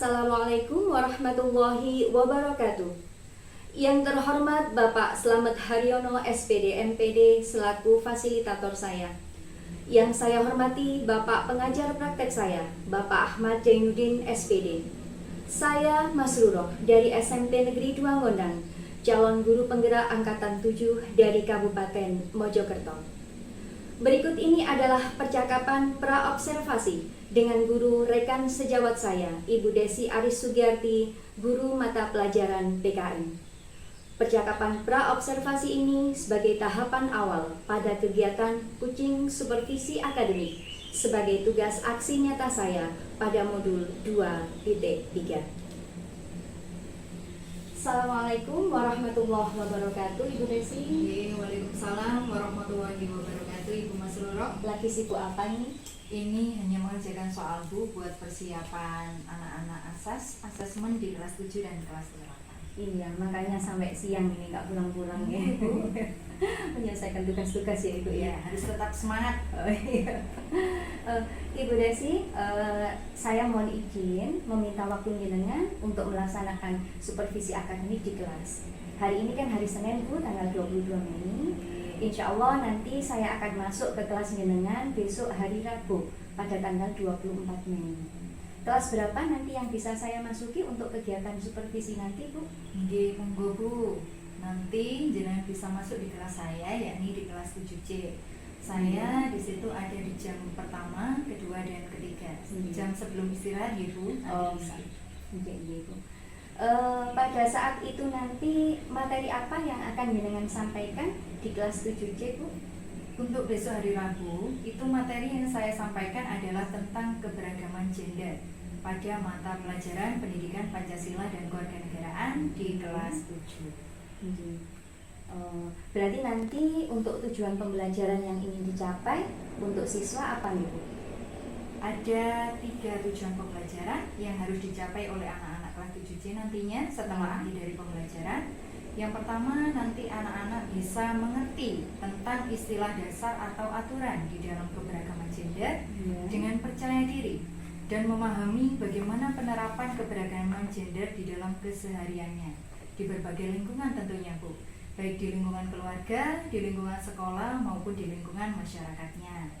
Assalamualaikum warahmatullahi wabarakatuh. Yang terhormat Bapak Slamet Haryono SPD MPD selaku fasilitator saya. Yang saya hormati Bapak pengajar praktek saya, Bapak Ahmad Jainuddin SPD. Saya Masruroh dari SMP Negeri 2 Ngondang, calon guru penggerak angkatan 7 dari Kabupaten Mojokerto. Berikut ini adalah percakapan pra-observasi dengan guru rekan sejawat saya, Ibu Desi Aris Sugiyarti, guru mata pelajaran PKN. Percakapan pra-observasi ini sebagai tahapan awal pada kegiatan Kucing Supervisi Akademik sebagai tugas aksi nyata saya pada modul 2.3. Assalamualaikum warahmatullahi wabarakatuh, Ibu Desi. Waalaikumsalam warahmatullahi wabarakatuh, Ibu Masruroh. Lagi sibuk apa ini? Ini hanya mengerjakan soal Bu buat persiapan anak-anak asesmen di kelas 7 dan kelas 8. Iya, makanya sampai siang ini nggak pulang-pulang ya, Ibu. Menyelesaikan tugas-tugas ya, Ibu ya. Harus tetap semangat. Oh iya. Ibu Desi, saya mohon izin meminta waktu jenengan untuk melaksanakan supervisi akademik di kelas. Hari ini kan hari Senin, Bu, tanggal 22 Mei. Insya Allah nanti saya akan masuk ke kelas jenengan besok hari Rabu pada tanggal 24 Mei. Kelas berapa nanti yang bisa saya masuki untuk kegiatan supervisi nanti, Bu? Nggih, monggo Bu. Nanti jenengan bisa masuk di kelas saya, yakni di kelas 7C. Saya di situ ada di jam pertama, kedua, dan ketiga. Jam sebelum istirahat ya Bu. Bisa. Iya, Bu. Pada saat itu nanti materi apa yang akan jenengan sampaikan di kelas 7C, Bu? Untuk besok hari Rabu, itu materi yang saya sampaikan adalah tentang keberagaman gender pada mata pelajaran Pendidikan Pancasila dan Kewarganegaraan di kelas 7. Berarti nanti untuk tujuan pembelajaran yang ingin dicapai untuk siswa apa nih, Bu? Ada 3 tujuan pembelajaran yang harus dicapai oleh anak-anak kelas 7C nantinya setelah akhir dari pembelajaran. Yang pertama, nanti anak-anak bisa mengerti tentang istilah dasar atau aturan di dalam keberagaman gender dengan percaya diri dan memahami bagaimana penerapan keberagaman gender di dalam kesehariannya di berbagai lingkungan tentunya, Bu, baik di lingkungan keluarga, di lingkungan sekolah maupun di lingkungan masyarakatnya.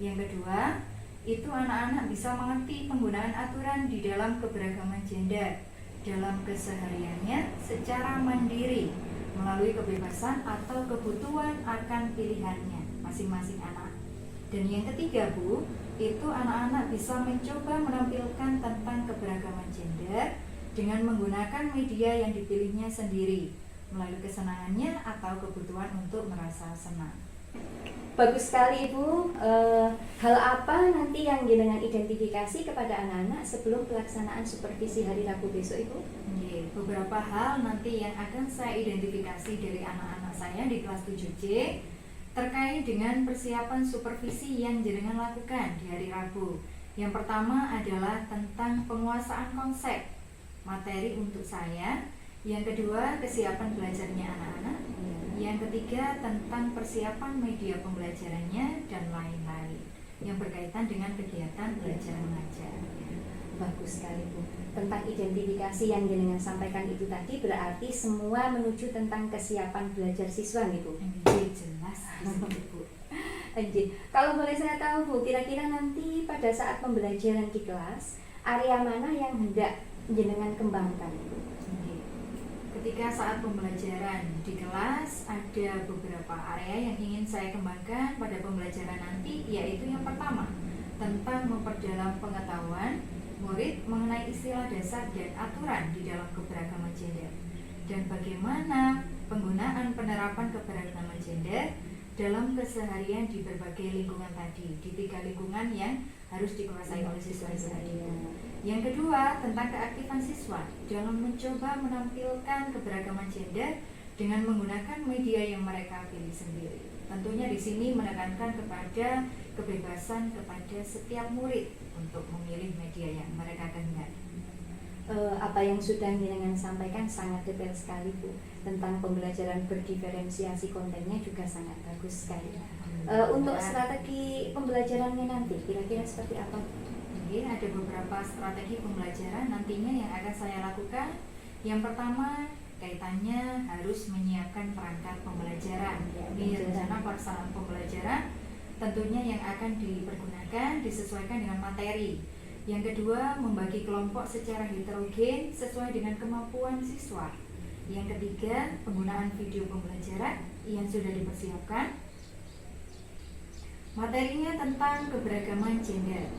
Yang kedua, itu anak-anak bisa mengerti penggunaan aturan di dalam keberagaman gender dalam kesehariannya secara mandiri melalui kebebasan atau kebutuhan akan pilihannya masing-masing anak. Dan yang ketiga, Bu, itu anak-anak bisa mencoba menampilkan tentang keberagaman gender dengan menggunakan media yang dipilihnya sendiri melalui kesenangannya atau kebutuhan untuk merasa senang. Bagus sekali, Ibu. Hal apa nanti yang jenengan identifikasi kepada anak-anak sebelum pelaksanaan supervisi hari Rabu besok, Ibu? Beberapa hal nanti yang akan saya identifikasi dari anak-anak saya di kelas 7C terkait dengan persiapan supervisi yang jenengan lakukan di hari Rabu. Yang pertama adalah tentang penguasaan konsep materi untuk saya. Yang kedua, kesiapan belajarnya anak-anak. Yang ketiga, tentang persiapan media pembelajarannya dan lain-lain yang berkaitan dengan kegiatan belajar mengajar. Bagus sekali, Bu. Tentang identifikasi yang jenengan sampaikan itu tadi berarti semua menuju tentang kesiapan belajar siswa nih, Bu. Jelas, Bu. Kalau boleh saya tahu, Bu, kira-kira nanti pada saat pembelajaran di kelas area mana yang hendak jenengan kembangkan, Bu? Ketika saat pembelajaran di kelas ada beberapa area yang ingin saya kembangkan pada pembelajaran nanti, yaitu yang pertama tentang memperdalam pengetahuan murid mengenai istilah dasar dan aturan di dalam keberagaman gender dan bagaimana penggunaan penerapan keberagaman gender dalam keseharian di berbagai lingkungan tadi, di 3 lingkungan yang harus dikuasai oleh siswa tadi. Yang kedua, tentang keaktifan siswa dalam mencoba menampilkan keberagaman gender dengan menggunakan media yang mereka pilih sendiri. Tentunya di sini menekankan kepada kebebasan kepada setiap murid untuk memilih media yang mereka kehendaki. Apa yang sudah jenengan sampaikan sangat detail sekali, Bu. Tentang pembelajaran berdiferensiasi kontennya juga sangat bagus sekali. Untuk strategi pembelajarannya nanti kira-kira seperti apa? Oke, ada beberapa strategi pembelajaran nantinya yang akan saya lakukan. Yang pertama, kaitannya harus menyiapkan perangkat pembelajaran. Ini rencana pelaksanaan pembelajaran tentunya yang akan dipergunakan disesuaikan dengan materi. Yang kedua, membagi kelompok secara heterogen sesuai dengan kemampuan siswa. Yang ketiga, penggunaan video pembelajaran yang sudah dipersiapkan. Materinya tentang keberagaman gender.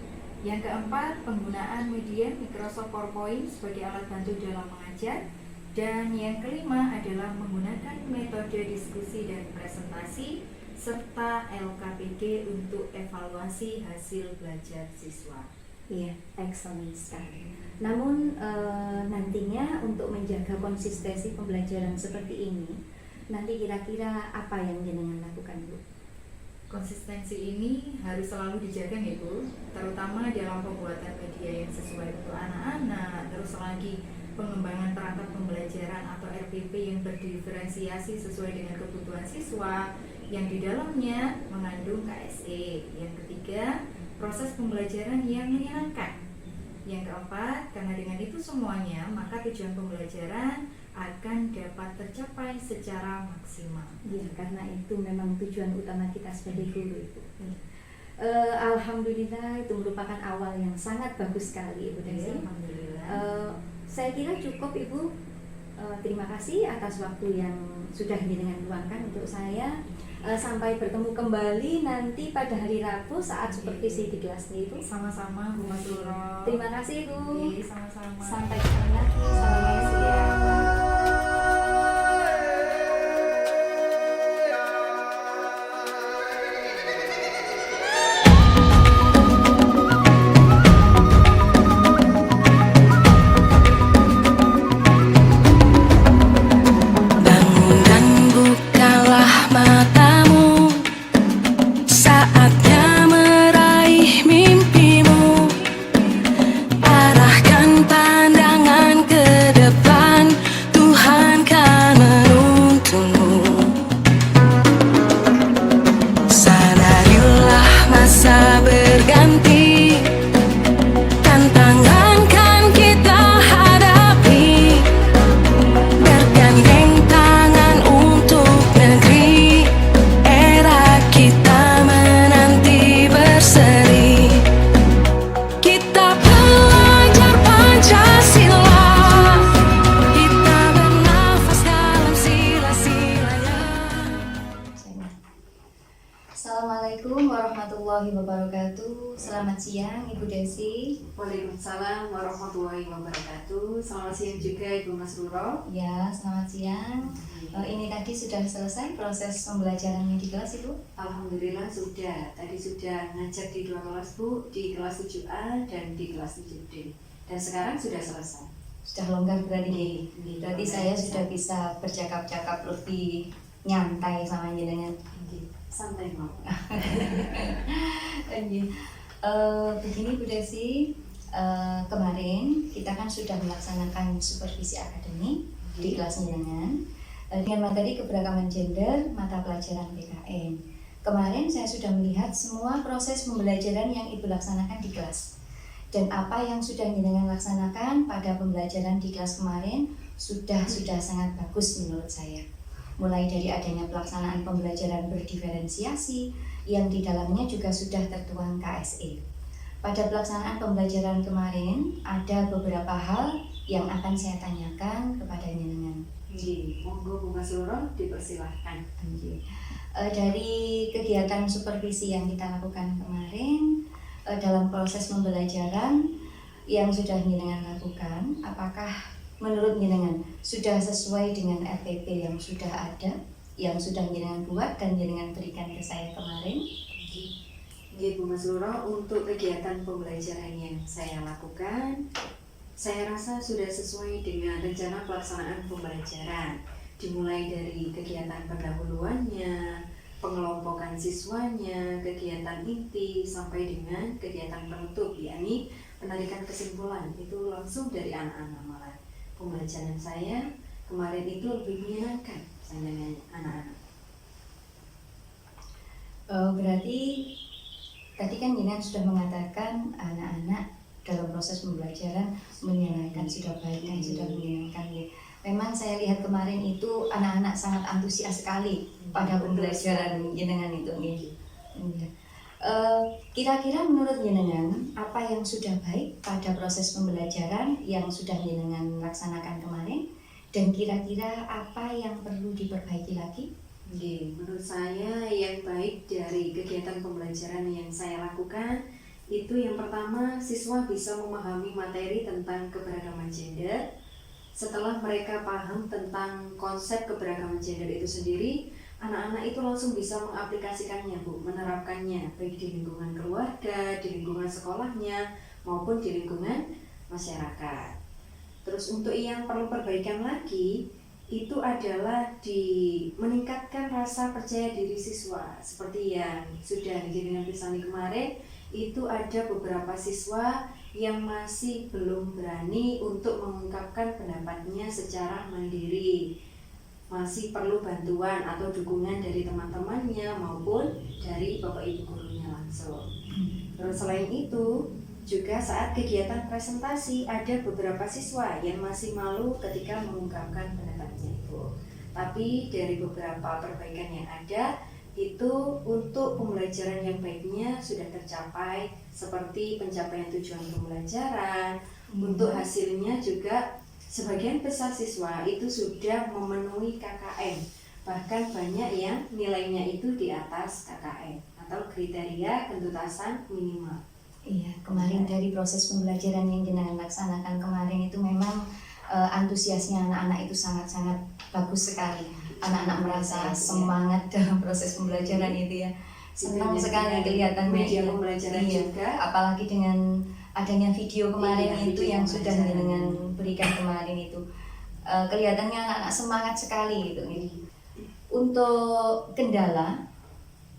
Yang keempat, penggunaan media Microsoft PowerPoint sebagai alat bantu dalam mengajar. Dan yang kelima adalah menggunakan metode diskusi dan presentasi serta LKPD untuk evaluasi hasil belajar siswa. Iya, excellent sekali. Namun nantinya untuk menjaga konsistensi pembelajaran seperti ini, nanti kira-kira apa yang jenengan lakukan, Bu? Konsistensi ini harus selalu dijaga ya Bu, terutama dalam pembuatan media yang sesuai untuk anak-anak, terus lagi pengembangan perangkat pembelajaran atau RPP yang berdiferensiasi sesuai dengan kebutuhan siswa yang di dalamnya mengandung KSE. Yang ketiga, proses pembelajaran yang menyenangkan. Yang keempat, karena dengan itu semuanya maka tujuan pembelajaran akan dapat tercapai secara maksimal. Ya, karena itu memang tujuan utama kita sebagai guru, Ibu. Alhamdulillah itu merupakan awal yang sangat bagus sekali, Ibu Desi. Alhamdulillah. Saya kira cukup, Ibu. Terima kasih atas waktu yang sudah jenengan luangkan untuk saya. Sampai bertemu kembali nanti pada hari Rabu saat supervisi di kelasnya, Ibu. Sama-sama Bu Mas Luro. Terima kasih, Bu. Sama-sama. Sampai ketemu lagi. Assalamualaikum. Assalamualaikum warahmatullahi wabarakatuh. Selamat siang Ibu Desi. Waalaikumsalam warahmatullahi wabarakatuh. Selamat siang juga Ibu Mas Luro. Ya, selamat siang. Ini tadi sudah selesai proses pembelajarannya di kelas, Ibu? Alhamdulillah sudah. Tadi sudah ngajar di 2 kelas Bu, di kelas 7A dan di kelas 7D. Dan sekarang sudah selesai. Sudah longgar berarti. Berarti saya sudah bisa bercakap-cakap lebih nyantai sama jenengan. Santai mau. Begini Bu Desi, kemarin kita kan sudah melaksanakan supervisi akademik di kelas jenengan dengan materi keberagaman gender mata pelajaran PKN. Kemarin saya sudah melihat semua proses pembelajaran yang Ibu laksanakan di kelas. Dan apa yang sudah jenengan laksanakan pada pembelajaran di kelas kemarin sudah sangat bagus menurut saya. Mulai dari adanya pelaksanaan pembelajaran berdiferensiasi yang di dalamnya juga sudah tertuang KSE. Pada pelaksanaan pembelajaran kemarin ada beberapa hal yang akan saya tanyakan kepada jenengan. Monggo Bu Mas Luro dipersilahkan. Dari kegiatan supervisi yang kita lakukan kemarin dalam proses pembelajaran yang sudah jenengan lakukan, apakah menurut jenengan sudah sesuai dengan RPP yang sudah ada, yang sudah jenengan buat dan jenengan berikan ke saya kemarin? Bu Mas Luro, untuk kegiatan pembelajaran yang saya lakukan, saya rasa sudah sesuai dengan rencana pelaksanaan pembelajaran. Dimulai dari kegiatan pendahuluannya, pengelompokan siswanya, kegiatan inti, sampai dengan kegiatan penutup, yakni penarikan kesimpulan. Itu langsung dari anak-anak malah. Pembelajaran saya kemarin itu lebih menyenangkan dengan anak-anak. Berarti tadi kan jenengan sudah mengatakan anak-anak dalam proses pembelajaran menyenangkan, sudah baik dan sudah menyenangkan ya. Memang saya lihat kemarin itu anak-anak sangat antusias sekali pada pembelajaran jenengan itu ya. Iya. Kira-kira menurut jenengan apa yang sudah baik pada proses pembelajaran yang sudah jenengan laksanakan kemarin, dan kira-kira apa yang perlu diperbaiki lagi? Menurut saya yang baik dari kegiatan pembelajaran yang saya lakukan itu yang pertama, siswa bisa memahami materi tentang keberagaman gender. Setelah mereka paham tentang konsep keberagaman gender itu sendiri, anak-anak itu langsung bisa mengaplikasikannya, Bu, menerapkannya baik di lingkungan keluarga, di lingkungan sekolahnya, maupun di lingkungan masyarakat. Terus untuk yang perlu perbaikan lagi, itu adalah meningkatkan rasa percaya diri siswa. Seperti yang sudah dengan Pisani kemarin, itu ada beberapa siswa yang masih belum berani untuk mengungkapkan pendapatnya secara mandiri, masih perlu bantuan atau dukungan dari teman-temannya maupun dari bapak ibu gurunya langsung. Terus selain itu juga saat kegiatan presentasi ada beberapa siswa yang masih malu ketika mengungkapkan pendapatnya itu. Tapi dari beberapa perbaikan yang ada itu untuk pembelajaran yang baiknya sudah tercapai, seperti pencapaian tujuan pembelajaran. Untuk hasilnya juga sebagian besar siswa itu sudah memenuhi KKM, bahkan banyak yang nilainya itu di atas KKM atau kriteria kentuntasan minimal. Iya, kemarin dari proses pembelajaran yang jenengan laksanakan kemarin itu memang antusiasnya anak-anak itu sangat-sangat bagus sekali. Anak-anak merasa semangat dalam proses pembelajaran itu ya. Senang sekali kelihatannya media pembelajaran juga. Apalagi dengan adanya video kemarin itu video yang sudah jenengan berikan kemarin itu. Kelihatannya anak-anak semangat sekali gitu. Untuk kendala,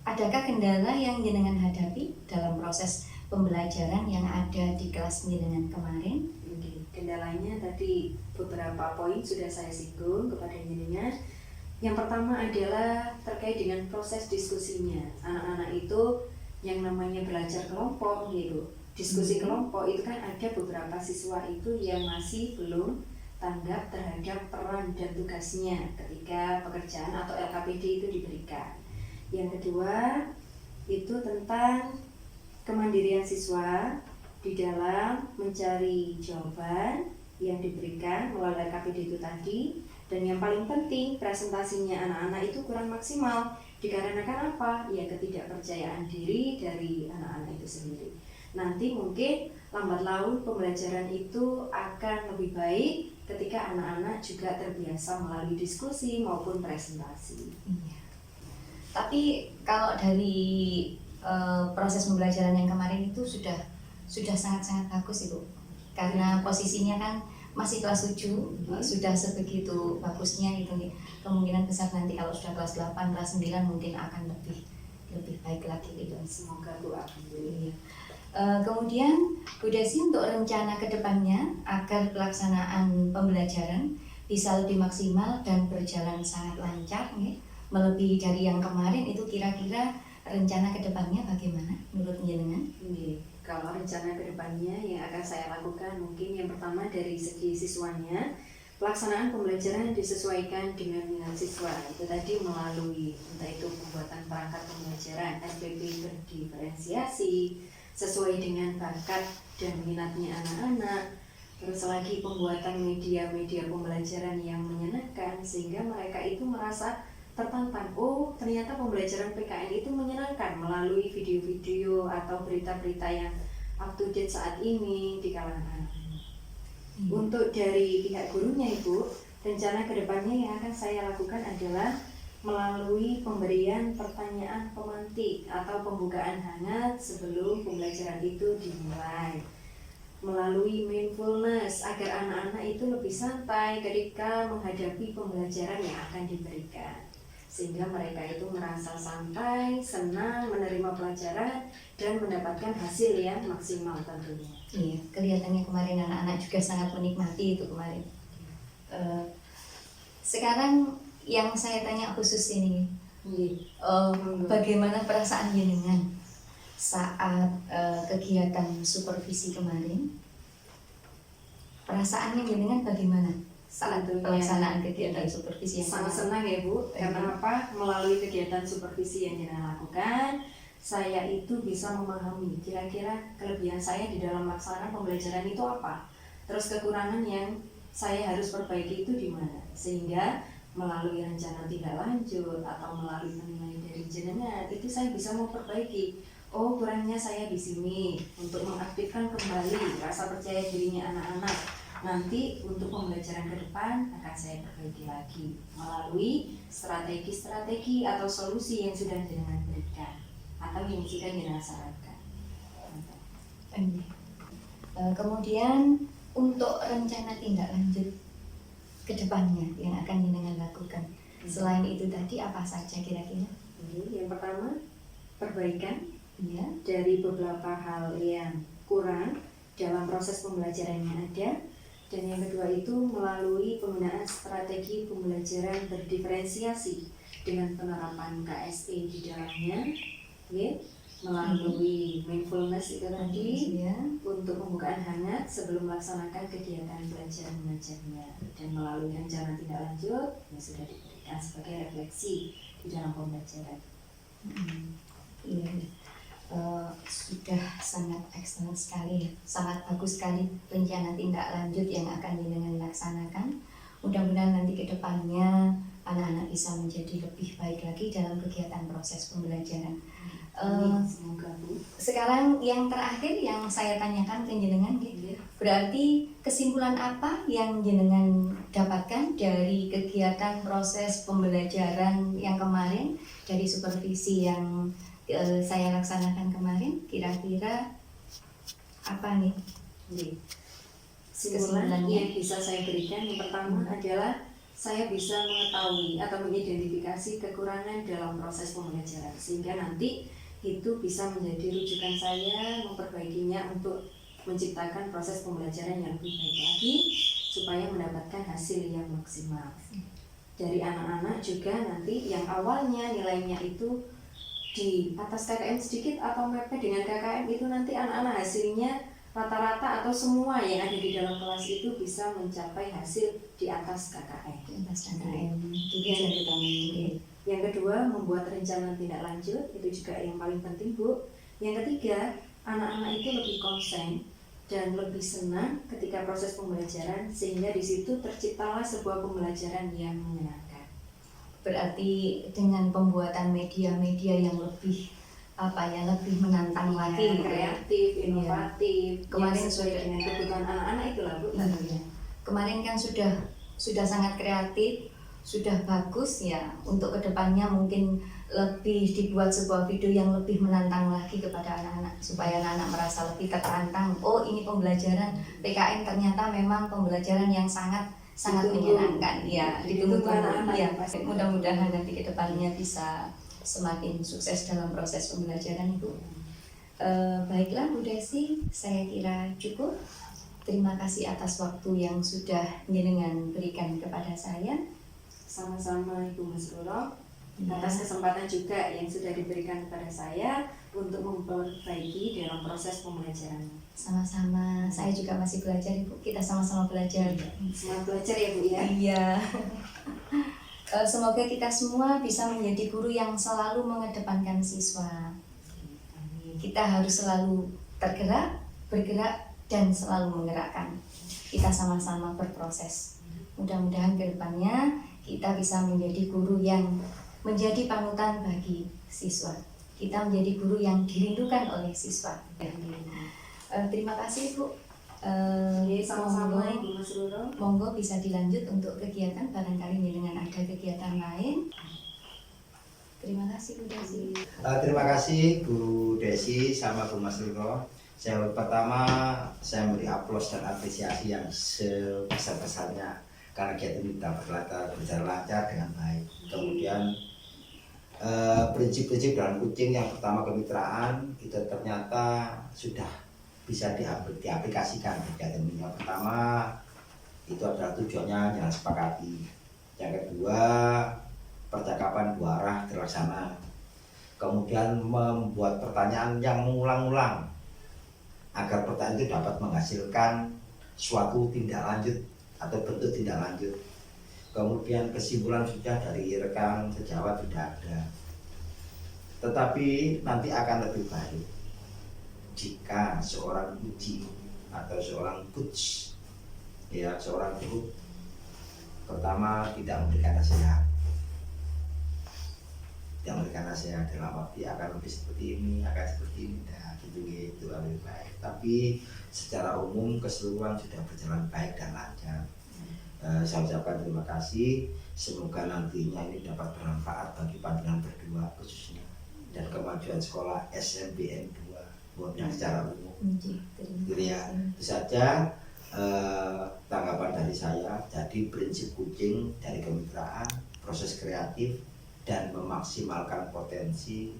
adakah kendala yang jenengan hadapi dalam proses pembelajaran yang ada di kelas jenengan kemarin? Kendalanya tadi beberapa poin sudah saya singgung kepada jenengan. Yang pertama adalah terkait dengan proses diskusinya. Anak-anak itu yang namanya belajar kelompok gitu. Diskusi kelompok itu kan ada beberapa siswa itu yang masih belum tanggap terhadap peran dan tugasnya ketika pekerjaan atau LKPD itu diberikan. Yang kedua itu tentang kemandirian siswa di dalam mencari jawaban yang diberikan melalui LKPD itu tadi. Dan yang paling penting, presentasinya anak-anak itu kurang maksimal. Dikarenakan apa? Ya ketidakpercayaan diri dari anak-anak itu sendiri. Nanti mungkin lambat laun pembelajaran itu akan lebih baik ketika anak-anak juga terbiasa melalui diskusi maupun presentasi. Iya. Tapi kalau dari proses pembelajaran yang kemarin itu sudah sangat-sangat bagus Ibu. Karena posisinya kan masih kelas 7, sudah sebegitu bagusnya gitu nih. Kemungkinan besar nanti kalau sudah kelas 8, kelas 9 mungkin akan lebih baik lagi gitu. Semoga Bu. Iya. Kemudian Bu Desi, untuk rencana kedepannya agar pelaksanaan pembelajaran bisa lebih maksimal dan berjalan sangat lancar nih, melebihi dari yang kemarin, itu kira-kira rencana kedepannya bagaimana menurut jenengan? Kalau rencana kedepannya yang akan saya lakukan mungkin yang pertama dari segi siswanya, pelaksanaan pembelajaran disesuaikan dengan minat siswa. Itu tadi melalui entah itu pembuatan perangkat pembelajaran SPP berdiferensiasi sesuai dengan bakat dan minatnya anak-anak. Terus lagi pembuatan media-media pembelajaran yang menyenangkan sehingga mereka itu merasa tertantang. Oh, ternyata pembelajaran PKN itu menyenangkan melalui video-video atau berita-berita yang up to date saat ini di kalangan anak-anak. Untuk dari pihak gurunya Ibu, rencana kedepannya yang akan saya lakukan adalah melalui pemberian pertanyaan pemantik atau pembukaan hangat sebelum pembelajaran itu dimulai. Melalui mindfulness agar anak-anak itu lebih santai ketika menghadapi pembelajaran yang akan diberikan. Sehingga mereka itu merasa santai, senang menerima pelajaran dan mendapatkan hasil yang maksimal tentunya. Iya, kelihatannya kemarin anak-anak juga sangat menikmati itu kemarin. Sekarang yang saya tanya khusus ini, bagaimana perasaan jenengan saat kegiatan supervisi kemarin. Perasaannya jenengan bagaimana saat Tentunya pelaksanaan kegiatan supervisi yang sangat kemarin? senang ya Bu, karena apa? Melalui kegiatan supervisi yang jenengan lakukan, saya itu bisa memahami kira-kira kelebihan saya di dalam melaksanakan pembelajaran itu apa, terus kekurangan yang saya harus perbaiki itu di mana, sehingga melalui rencana tindak lanjut atau melalui penilaian dari jenengan itu saya bisa memperbaiki. Oh, kurangnya saya di sini untuk mengaktifkan kembali rasa percaya dirinya anak-anak. Nanti untuk pembelajaran ke depan akan saya perbaiki lagi melalui strategi-strategi atau solusi yang sudah jenengan berikan atau yang sudah jenengan sarankan. Kemudian untuk rencana tindak lanjut ke depannya yang akan jenengan lakukan, selain itu tadi apa saja kira-kira? Yang pertama, perbaikan Ya, dari beberapa hal yang kurang dalam proses pembelajaran yang ada. Dan yang kedua itu melalui penggunaan strategi pembelajaran berdiferensiasi dengan penerapan KSE di dalamnya, ya, melalui mindfulness itu tadi ya. untuk pembukaan hangat sebelum melaksanakan kegiatan belajar mengajarnya, dan melalui rencana tindak lanjut yang sudah diberikan sebagai refleksi di dalam pembelajaran. Iya. Sudah sangat excellent sekali ya, sangat bagus sekali rencana tindak lanjut yang akan jenengan laksanakan. Mudah-mudahan nanti ke depannya anak-anak bisa menjadi lebih baik lagi dalam kegiatan proses pembelajaran. Semoga Bu. Sekarang yang terakhir yang saya tanyakan ke jenengan, berarti kesimpulan apa yang jenengan dapatkan dari kegiatan proses pembelajaran yang kemarin, dari supervisi yang saya laksanakan kemarin, kira-kira apa nih? Kesimpulan yang bisa saya berikan yang pertama adalah saya bisa mengetahui atau mengidentifikasi kekurangan dalam proses pembelajaran, sehingga nanti itu bisa menjadi rujukan saya memperbaikinya untuk menciptakan proses pembelajaran yang lebih baik lagi supaya mendapatkan hasil yang maksimal. Dari anak-anak juga nanti yang awalnya nilainya itu di atas KKM sedikit atau mepet dengan KKM, itu nanti anak-anak hasilnya rata-rata atau semua yang ada di dalam kelas itu bisa mencapai hasil di atas KKM. Di atas KKM. Yang kedua, membuat rencana tindak lanjut, itu juga yang paling penting Bu. Yang ketiga, anak-anak itu lebih konsen dan lebih senang ketika proses pembelajaran, sehingga di situ terciptalah sebuah pembelajaran yang menyenangkan. Berarti dengan pembuatan media-media yang lebih lebih menantang lagi, kreatif, inovatif, kemarin sesuai sudah dengan kebutuhan anak-anak itulah Bu. Kemarin kan sudah sangat kreatif, sudah bagus ya. Untuk kedepannya mungkin lebih dibuat sebuah video yang lebih menantang lagi kepada anak-anak, supaya anak-anak merasa lebih tertantang. Oh, ini pembelajaran PKN ternyata memang pembelajaran yang sangat menyenangkan ya, ditunggu-tunggu ya. Mudah-mudahan nanti kedepannya bisa semakin sukses dalam proses pembelajaran Ibu. Baiklah Bu Desi, saya kira cukup. Terima kasih atas waktu yang sudah jenengan berikan kepada saya. Sama-sama Ibu Mas Roro, atas kesempatan juga yang sudah diberikan kepada saya untuk memperbaiki dalam proses pembelajaran. Sama-sama, saya juga masih belajar Ibu, kita sama-sama belajar. Semangat belajar ya Bu ya. Iya. Semoga kita semua bisa menjadi guru yang selalu mengedepankan siswa. Kita harus selalu bergerak dan selalu menggerakkan. Kita sama-sama berproses. Mudah-mudahan ke depannya kita bisa menjadi guru yang menjadi panutan bagi siswa. Kita menjadi guru yang dirindukan oleh siswa. Terima kasih Bu. Sama-sama Ibu Mas Roro. Monggo bisa dilanjut untuk kegiatan, barangkali dengan ada kegiatan lain. Terima kasih Bu Desi. Terima kasih Bu Desi sama Bu Mas Roro. Pertama saya memberi aplaus dan apresiasi yang sebesar-besarnya karena kegiatan ini berjalan lancar dengan baik. Kemudian prinsip-prinsip dalam kucing yang pertama kemitraan itu ternyata sudah bisa diaplikasikan kegiatan ini. Yang pertama itu adalah tujuannya yang sepakati. Yang kedua, percakapan dua arah terlaksana. kemudian membuat pertanyaan yang mengulang-ulang agar pertanyaan itu dapat menghasilkan suatu tindak lanjut atau bentuk tindak lanjut. Kemudian kesimpulan sudah dari rekan sejawat sudah ada, tetapi nanti akan lebih baik jika seorang uji atau seorang coach, ya seorang guru pertama tidak memberikan nasihat, dalam arti akan lebih seperti ini, akan seperti ini, nah gitu lebih baik. Tapi secara umum keseluruhan sudah berjalan baik dan lancar. Saya ucapkan terima kasih, semoga nantinya ini dapat bermanfaat bagi panjenengan berdua khususnya dan kemajuan sekolah SMPN 2 yang secara umum. Gitu ya. Itu saja tanggapan dari saya. Jadi prinsip kucing dari kemitraan, proses kreatif dan memaksimalkan potensi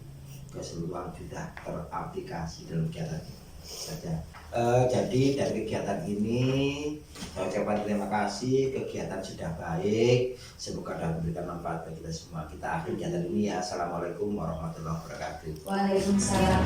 keseluruhan sudah teraplikasi dalam kegiatan ini saja. Jadi dari kegiatan ini saya ucapkan terima kasih, kegiatan sudah baik, semoga dapat memberikan manfaat bagi kita semua. Kita akhiri kegiatan ini ya. Assalamualaikum warahmatullahi wabarakatuh. Waalaikumsalam.